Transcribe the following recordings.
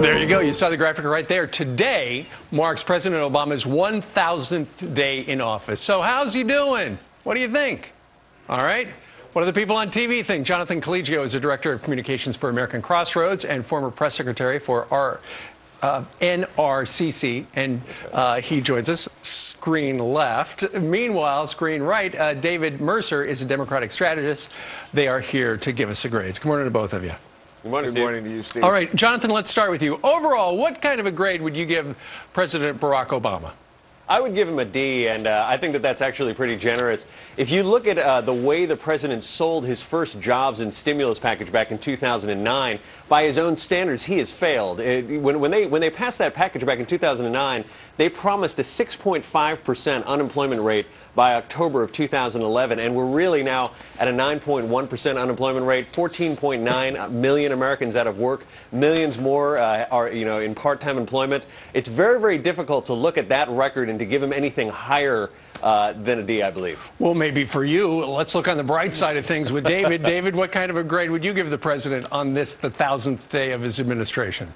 There you go. You saw the graphic right there. Today marks President Obama's 1,000th day in office. So how's he doing? What do you think? All right. What do the people on TV think? Jonathan Collegio is the Director of Communications for American Crossroads and former press secretary for our NRCC, and he joins us screen left. Meanwhile, screen right, David Mercer is a Democratic strategist. They are here to give us the grades. Good morning to both of you. Good morning, Good morning to you, Steve. All right, Jonathan, let's start with you. Overall, what kind of a grade would you give President Barack Obama? I would give him a D, and I think that that's actually pretty generous. If you look at the way the president sold his first jobs and stimulus package back in 2009, by his own standards, he has failed. When they passed that package back in 2009, they promised a 6.5% unemployment rate by October of 2011, and we're really now at a 9.1% unemployment rate, 14.9 million Americans out of work, millions more are in part-time employment. It's very, very difficult to look at that record and to give him anything higher than a D, I believe. Well, maybe for you. Let's look on the bright side of things with David. David, what kind of a grade would you give the president on this, the 1,000th day of his administration?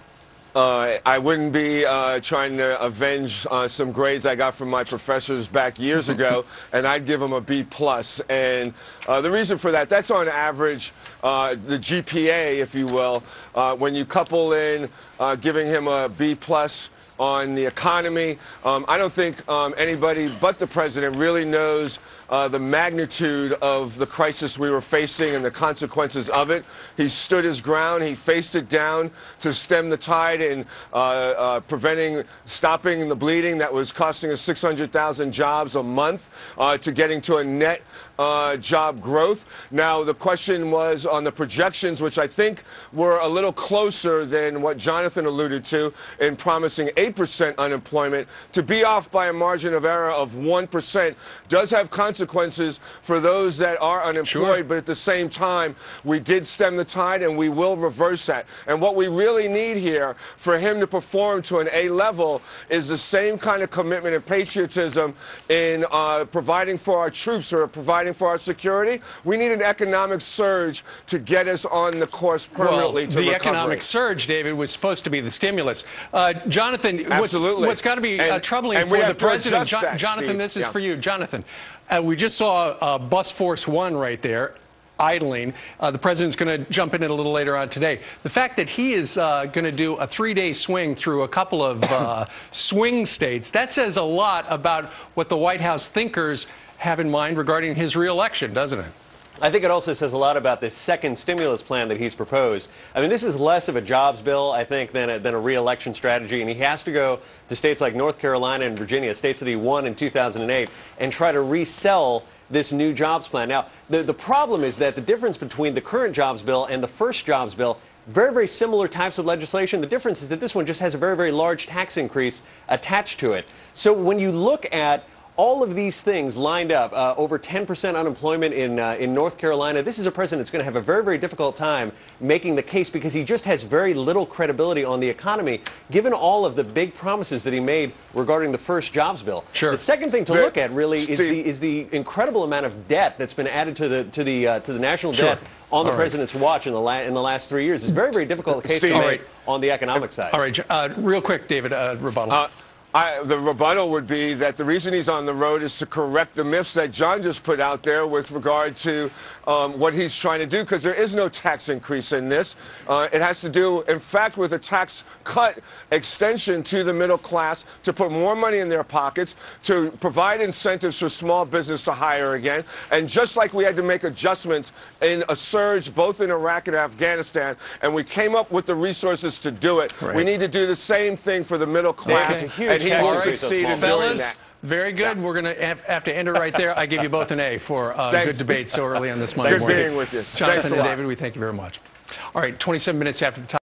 I wouldn't be trying to avenge some grades I got from my professors back years ago, and I'd give them a B+. And the reason for that, that's on average the GPA, if you will. When you couple in giving him a B+ on the economy, I don't think anybody but the president really knows the magnitude of the crisis we were facing and the consequences of it. He stood his ground. He faced it down to stem the tide in stopping the bleeding that was costing us 600,000 jobs a month to getting to a net job growth. Now, the question was on the projections, which I think were a little closer than what Jonathan alluded to in promising 8% unemployment. To be off by a margin of error of 1% does have consequences for those that are unemployed, sure. But at the same time, we did stem the tide, and we will reverse that. And what we really need here for him to perform to an A level is the same kind of commitment and patriotism in providing for our troops or providing for our security. We need an economic surge to get us on the course permanently to recovery. The economic surge, David, was supposed to be the stimulus. Jonathan, what's got to be troubling for the president, Jonathan, this is for you. Jonathan, we just saw Bus Force One right there, idling. The president's going to jump in it a little later on today. The fact that he is going to do a 3-day swing through a couple of swing states, that says a lot about what the White House thinkers have in mind regarding his reelection, doesn't it? I think it also says a lot about this second stimulus plan that he's proposed. I mean, this is less of a jobs bill, I think, than a re-election strategy, and he has to go to states like North Carolina and Virginia, states that he won in 2008, and try to resell this new jobs plan. Now, the problem is that the difference between the current jobs bill and the first jobs bill, very, very similar types of legislation. The difference is that this one just has a very, very large tax increase attached to it. So when you look at all of these things lined up, over 10% unemployment in North Carolina, this is a president that's going to have a very, very difficult time making the case because he just has very little credibility on the economy, given all of the big promises that he made regarding the first jobs bill. Sure. The second thing to look at really is the incredible amount of debt that's been added to the national debt on the president's watch in the last 3 years. It's a very, very difficult case to make on the economic side. All right, real quick, David, rebuttal. The rebuttal would be that the reason he's on the road is to correct the myths that John just put out there with regard to what he's trying to do, because there is no tax increase in this. It has to do, in fact, with a tax cut extension to the middle class to put more money in their pockets, to provide incentives for small business to hire again. And just like we had to make adjustments in a surge both in Iraq and Afghanistan, and we came up with the resources to do it, we need to do the same thing for the middle class. And he will succeed in doing that. Very good. We're going to have to end it right there. I give you both an A for a good debate so early on this Monday morning. Good being with you. Jonathan and David, we thank you very much. All right, 27 minutes after the top.